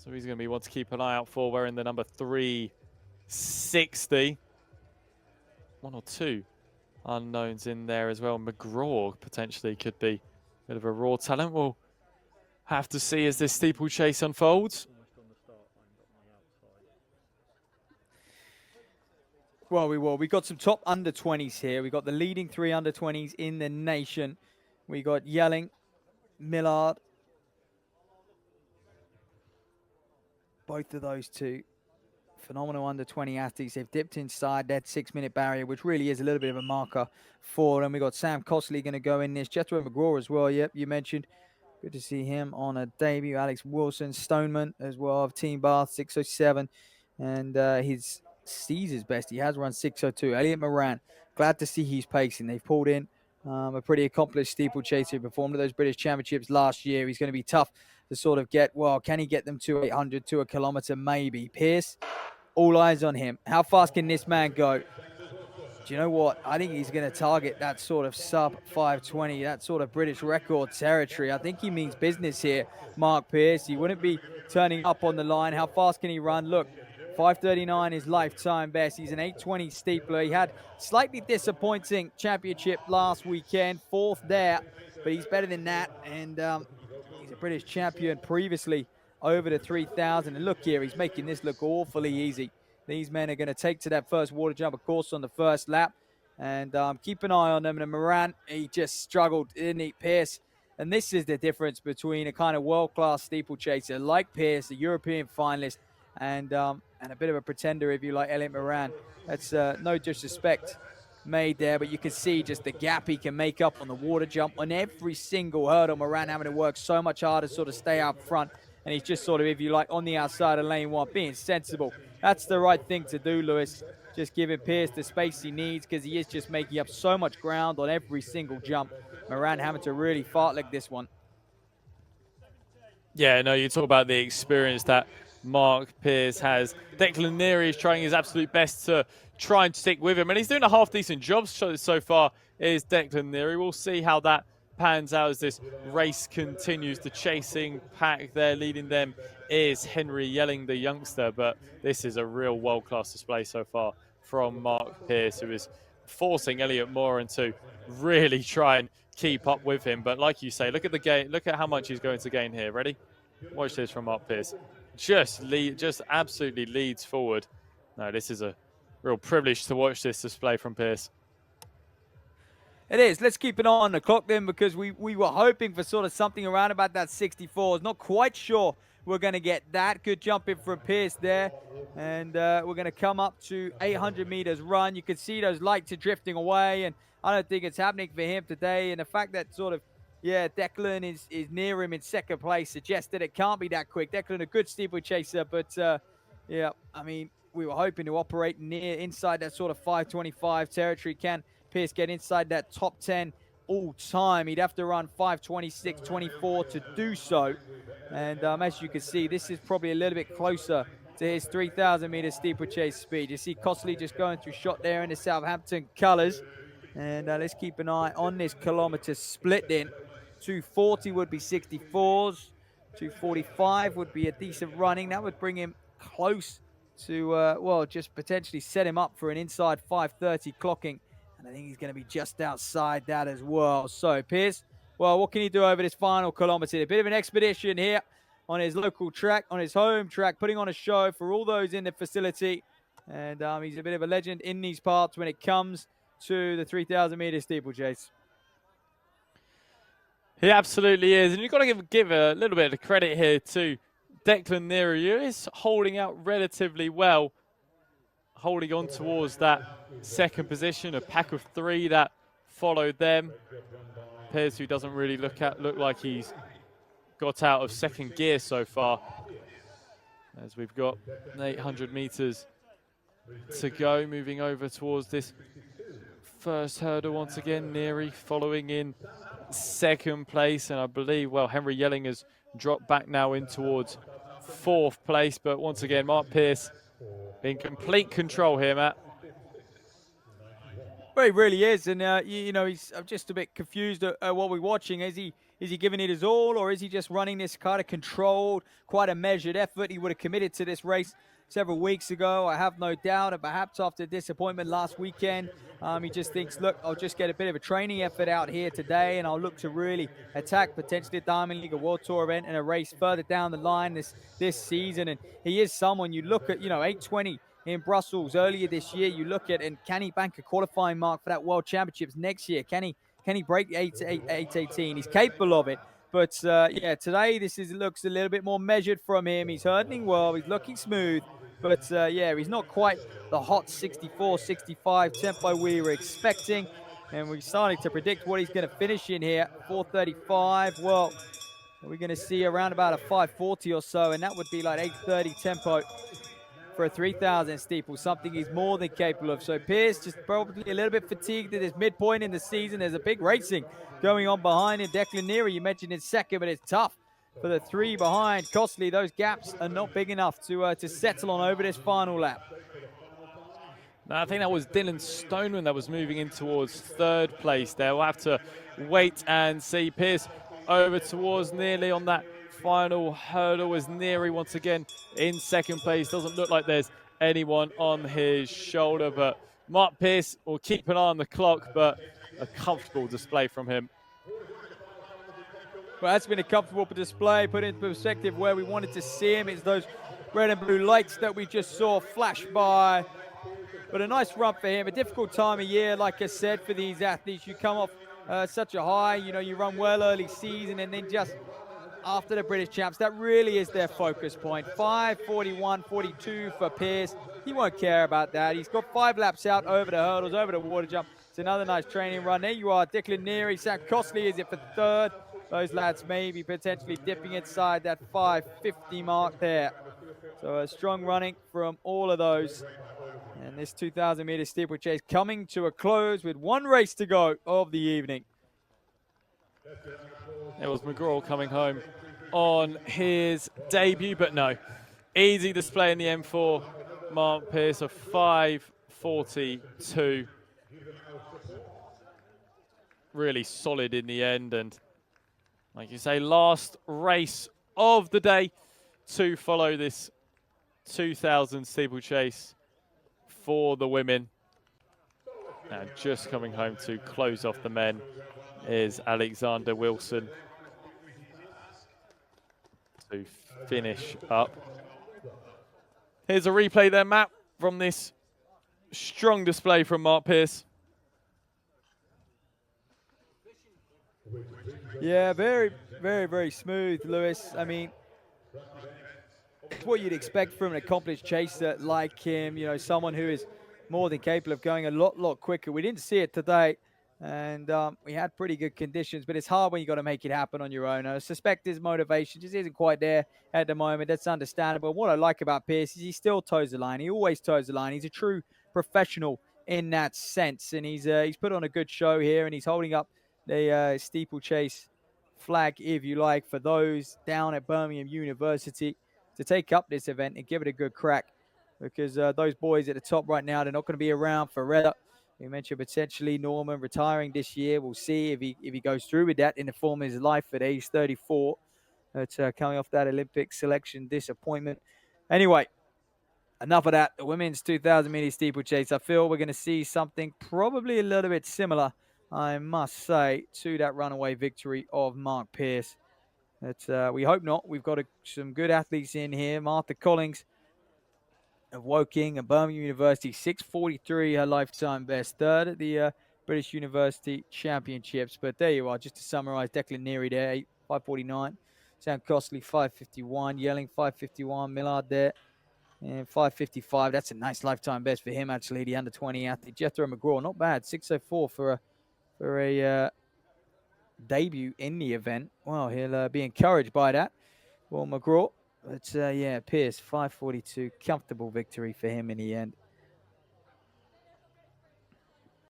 So he's going to be one to keep an eye out for, wearing the number 360. One or two unknowns in there as well. McGraw potentially could be a bit of a raw talent. We'll have to see as this steeplechase unfolds. Well, we will. We got some top under 20s here. We got the leading 3 under 20s in the nation. We got Yelling, Millard. Both of those two phenomenal under 20 athletes. They've dipped inside that 6-minute barrier, which really is a little bit of a marker for them. We got Sam Costley going to go in this. Jethro McGraw as well. Yep, you mentioned. Good to see him on a debut. Alex Wilson, Stoneman as well of Team Bath, 6:07. And his sees his best. He has run 6:02. Elliot Moran, glad to see he's pacing. They've pulled in a pretty accomplished steeplechaser who performed at those British Championships last year. He's going to be tough to sort of get, well, can he get them to 800 to a kilometre? Maybe. Pierce, all eyes on him. How fast can this man go? Do you know what? I think he's going to target that sort of sub 520, that sort of British record territory. I think he means business here, Mark Pierce. He wouldn't be turning up on the line. How fast can he run? Look, 5:39 is lifetime best. He's an 8:20 steepler. He had slightly disappointing championship last weekend, 4th there, but he's better than that. And he's a British champion previously over the 3,000. And look here, he's making this look awfully easy. These men are going to take to that first water jump, of course, on the first lap. And keep an eye on them. And Moran, he just struggled, didn't he, Pierce? And this is the difference between a kind of world-class steeplechaser like Pierce, a European finalist, and a bit of a pretender, if you like, Elliot Moran. That's no disrespect made there, but you can see just the gap he can make up on the water jump. On every single hurdle, Moran having to work so much harder to sort of stay out front. And he's just sort of, if you like, on the outside of lane 1, being sensible. That's the right thing to do, Lewis. Just giving Pierce the space he needs because he is just making up so much ground on every single jump. Moran having to really fartlek this one. Yeah, no, you talk about the experience that Mark Pierce has. Declan Neary is trying his absolute best to try and stick with him, and he's doing a half-decent job so far, is Declan Neary. We'll see how that pans out as this race continues. The chasing pack there, leading them is Henry Yelling, the youngster, but this is a real world-class display so far from Mark Pierce, who is forcing Elliot Moran to really try and keep up with him. But like you say, look at the gain, look at how much he's going to gain here. Ready? Watch this from Mark Pierce. Just absolutely leads forward. No, this is a real privilege to watch this display from Pierce. It is. Let's keep an eye on the clock then, because we were hoping for sort of something around about that 64. Not quite sure we're going to get that. Good jumping from Pierce there. And we're going to come up to 800 meters run. You can see those lights are drifting away, and I don't think it's happening for him today. And the fact that sort of, yeah, Declan is near him in second place suggests that it can't be that quick. Declan, a good steeplechaser, but yeah, I mean, we were hoping to operate inside that sort of 525 territory. Can Pierce get inside that top 10 all time? He'd have to run 5:26.24 to do so. And as you can see, this is probably a little bit closer to his 3,000 meter steeplechase speed. You see Costley just going through shot there in the Southampton colours. And let's keep an eye on this kilometre split in. 240 would be 64s. 245 would be a decent running. That would bring him close to, well, just potentially set him up for an inside 5:30 clocking. And I think he's going to be just outside that as well. So, Pierce, well, what can he do over this final kilometre? A bit of an expedition here on his local track, on his home track, putting on a show for all those in the facility. And he's a bit of a legend in these parts when it comes to the 3,000 metre steeplechase. He absolutely is. And you've got to give a little bit of credit here to Declan Neary, who is holding out relatively well, holding on towards that second position, a pack of 3 that followed them. Pierce, who doesn't really look like he's got out of second gear so far, as we've got 800 meters to go. Moving over towards this first hurdle once again. Neary following in second place, and I believe, well, Henry Yelling has dropped back now in towards 4th place, but once again, Mark Pierce in complete control here, Matt. Well, he really is, and you know, I'm just a bit confused at what we're watching. Is Is he giving it his all, or is he just running this kind of controlled, quite a measured effort? He would have committed to this race several weeks ago, I have no doubt, and perhaps after disappointment last weekend, he just thinks, look, I'll just get a bit of a training effort out here today, and I'll look to really attack potentially a Diamond League, a World Tour event, and a race further down the line this season. And he is someone you look at, 8:20 in Brussels earlier this year. You look at, and can he bank a qualifying mark for that World Championships next year? Can he break 8:18? He's capable of it. But yeah, today looks a little bit more measured from him. He's hurdling well. He's looking smooth. But yeah, he's not quite the hot 64, 65 tempo we were expecting. And we're starting to predict what he's going to finish in here. 4:35. Well, we're going to see around about a 5:40 or so. And that would be like 8:30 tempo for a 3,000 steeple, something he's more than capable of. So Prix just probably a little bit fatigued at this midpoint in the season. There's a big racing going on behind him. Declan Neary, you mentioned in second, but it's tough for the three behind. Costly, those gaps are not big enough to settle on over this final lap. Now, I think that was Dylan Stoneman that was moving in towards third place there. We'll have to wait and see. Prix over towards nearly on that final hurdle as Neary once again in second place. Doesn't look like there's anyone on his shoulder, but Mark Prix will keep an eye on the clock, but a comfortable display from him. Well, that's been a comfortable display, put into perspective where we wanted to see him. It's those red and blue lights that we just saw flash by. But a nice run for him. A difficult time of year, like I said, for these athletes. You come off such a high, you run well early season, and then just after the British champs, that really is their focus point. 5:41.42 for Prix. He won't care about that. He's got 5 laps out over the hurdles, over the water jump. It's another nice training run. There you are, Declan Neary. Sam Costley is it for third. Those lads maybe potentially dipping inside that 5:50 mark there. So a strong running from all of those. And this 2,000 meter steeplechase coming to a close with one race to go of the evening. It was McGraw coming home on his debut, but no. Easy display in the M4. Mark Prix, a 5:42. Really solid in the end, and like you say, last race of the day to follow this 2,000 steeplechase for the women. And just coming home to close off the men is Alexander Wilson to finish up. Here's a replay there, Matt, from this strong display from Mark Prix. Yeah, very, very, very smooth, Lewis. I mean, it's what you'd expect from an accomplished chaser like him, someone who is more than capable of going a lot quicker. We didn't see it today, and we had pretty good conditions, but it's hard when you got to make it happen on your own. I suspect his motivation just isn't quite there at the moment. That's understandable. What I like about Prix is he still toes the line. He always toes the line. He's a true professional in that sense, and he's put on a good show here, and he's holding up the steeplechase flag, if you like, for those down at Birmingham University to take up this event and give it a good crack, because those boys at the top right now, they're not going to be around forever. We mentioned potentially Norman retiring this year. We'll see if he goes through with that in the form of his life at age 34. That's coming off that Olympic selection disappointment. Anyway, enough of that. The women's 2,000 meter steeplechase. I feel we're going to see something probably a little bit similar, I must say, to that runaway victory of Mark Prix. We hope not. We've got some good athletes in here. Martha Collins of Woking and Birmingham University, 6:43, her lifetime best. Third at the British University Championships. But there you are, just to summarize. Declan Neary there, 5:49. Sam Costley, 5:51. Yelling, 5:51. Millard there, and 5:55. That's a nice lifetime best for him, actually, the under-20 athlete. Jethro McGraw, not bad, 6:04 for a debut in the event. Well, he'll be encouraged by that. Well, McGraw. But yeah, Prix, 5:42. Comfortable victory for him in the end.